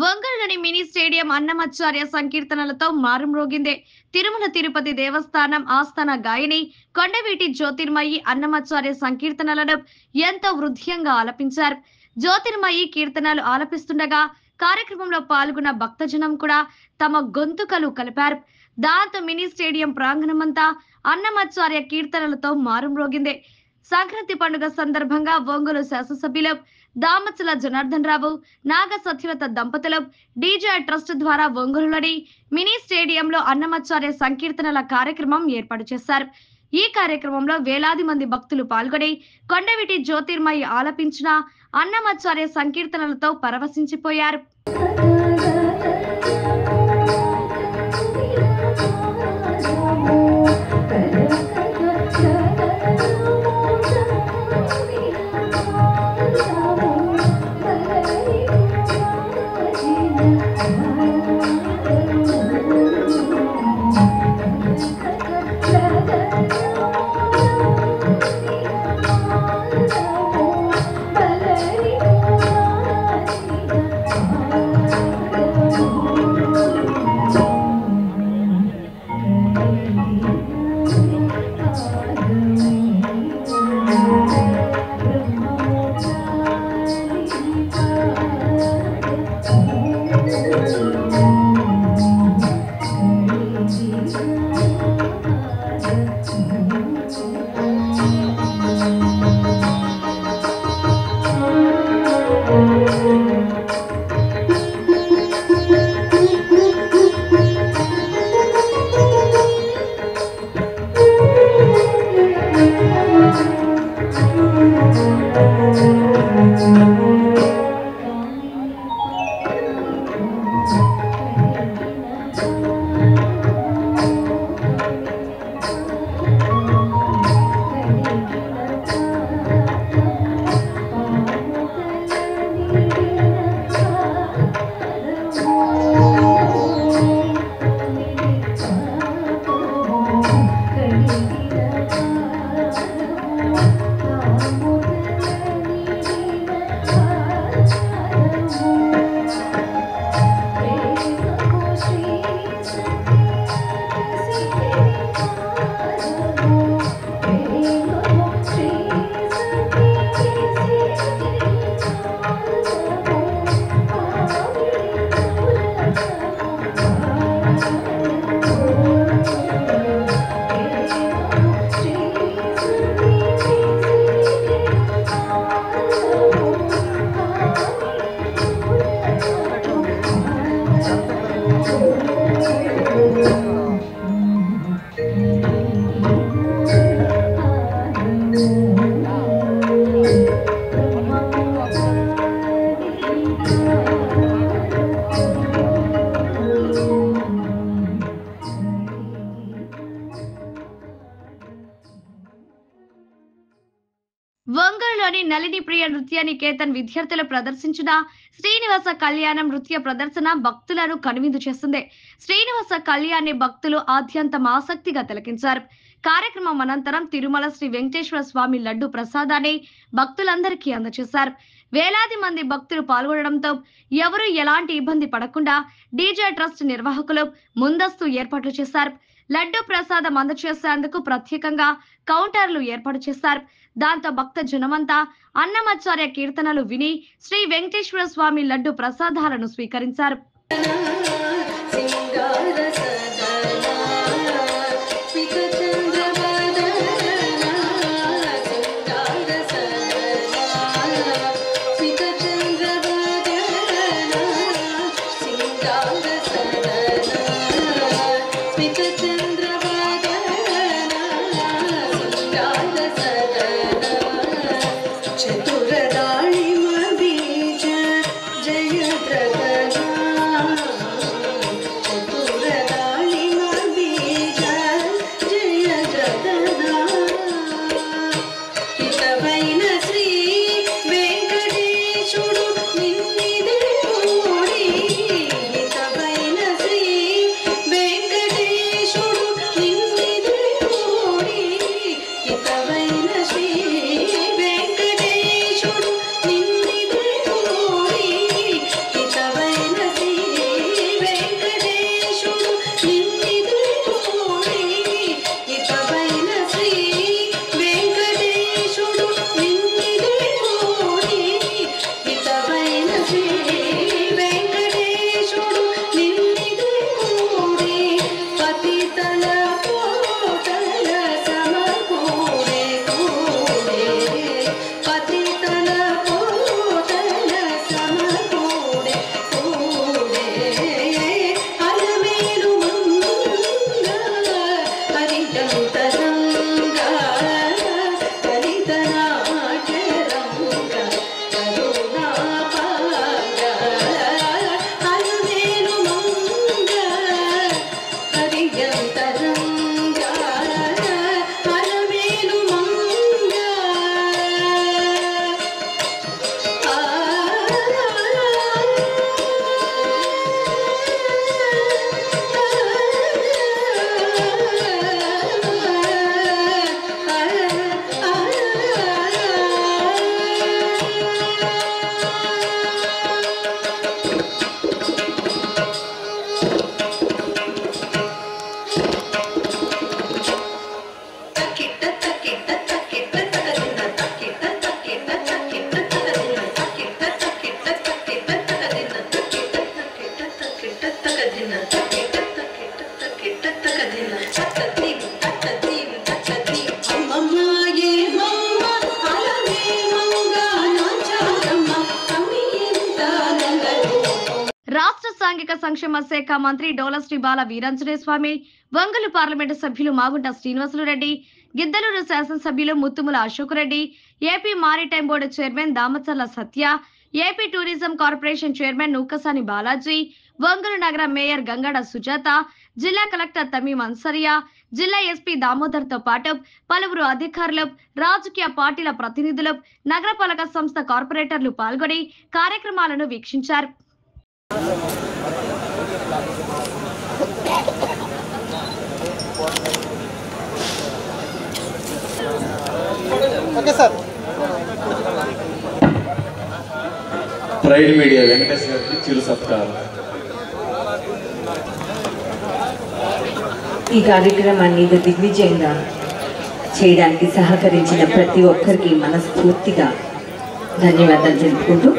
వంగల్లోని mini stadium Annamacharya సంకీర్తనలతో మారుమ్రోగిందే. Tirumala Tirupati దేవస్థానం ఆస్థాన గాయని కొండవీటి జ్యోతిర్మయి అన్నమాచార్య సంకీర్తనలను ఎంతో హృద్యంగా ఆలపించారు. జ్యోతిర్మయి కీర్తనలు ఆలపిస్తుండగా కార్యక్రమంలో పాల్గొన్న భక్తజనం కూడా తమ గొంతుకలు కలిపారు. దాంతో మినీ స్టేడియం ప్రాంగణమంతా అన్నమాచార్య కీర్తనలతో మారుమ్రోగిందే. సంక్రాంతి పండుగ సందర్భంగా ఒంగోలు శాసనసభ్యులు దామచల జనార్దన్ రావు, నాగ సత్యవత దంపతులు డీజే ట్రస్ట్ ద్వారా ఒంగోలులోని మినీ స్టేడియంలో అన్నమాచార్య సంకీర్తనల కార్యక్రమం ఏర్పాటు చేశారు. ఈ కార్యక్రమంలో వేలాది మంది భక్తులు పాల్గొని కొండవీటి జ్యోతిర్మయి ఆలపించిన అన్నమాచార్య సంకీర్తనలతో పరవశించిపోయారు. ఒంగోలులోని నళిని ప్రియ నృత్య నికేతన్ విద్యార్థులు ప్రదర్శించిన శ్రీనివాస కళ్యాణం నృత్య ప్రదర్శన భక్తులను కనువిందు చేస్తుంది. శ్రీనివాస కళ్యాణి భక్తులు ఆద్యంతం ఆసక్తిగా తిలకించారు. కార్యక్రమం అనంతరం తిరుమల శ్రీ వెంకటేశ్వర స్వామి లడ్డు ప్రసాదాన్ని భక్తులందరికీ అందజేశారు. వేలాది మంది భక్తులు పాల్గొనడంతో ఎవరూ ఎలాంటి ఇబ్బంది పడకుండా డీజే ట్రస్ట్ నిర్వాహకులు ముందస్తు ఏర్పాట్లు చేశారు. లడ్డు ప్రసాదం అందజేసేందుకు ప్రత్యేకంగా కౌంటర్లు ఏర్పాటు చేశారు. దాంతో భక్త జనమంతా అన్నమాచార్య కీర్తనలు విని శ్రీ వెంకటేశ్వర స్వామి లడ్డు ప్రసాదాలను స్వీకరించారు. రాష్ట్ర సాంఘిక సంక్షేమ శాఖ మంత్రి డోలశ్రీ బాల వీరాంజనేయ స్వామి, వంగలు పార్లమెంటు సభ్యులు మాగుంట శ్రీనివాసులు రెడ్డి, గిద్దలూరు శాసనసభ్యులు Muthumula Ashok Reddy, AP maritime board chairman Damacharla Satya, AP tourism corporation chairman Nukasani Balaji, వంగలు నగర మేయర్ గంగాడ సుజాత, జిల్లా కలెక్టర్ తమీం అన్సరియా, జిల్లా ఎస్పీ దామోదర్ తో పాటు పలువురు అధికారులు, రాజకీయ పార్టీల ప్రతినిధులు, నగరపాలక సంస్థ కార్పొరేటర్లు పాల్గొని కార్యక్రమాలను వీక్షించారు. ప్రైడ్ మీడియా వెంకటేష్ గారికి చిరు సత్కారం. ఈ కార్యక్రమాన్ని దిగ్విజయంగా చేయడానికి సహకరించిన ప్రతి ఒక్కరికి మనస్ఫూర్తిగా ధన్యవాదాలు తెలుపుకుంటూ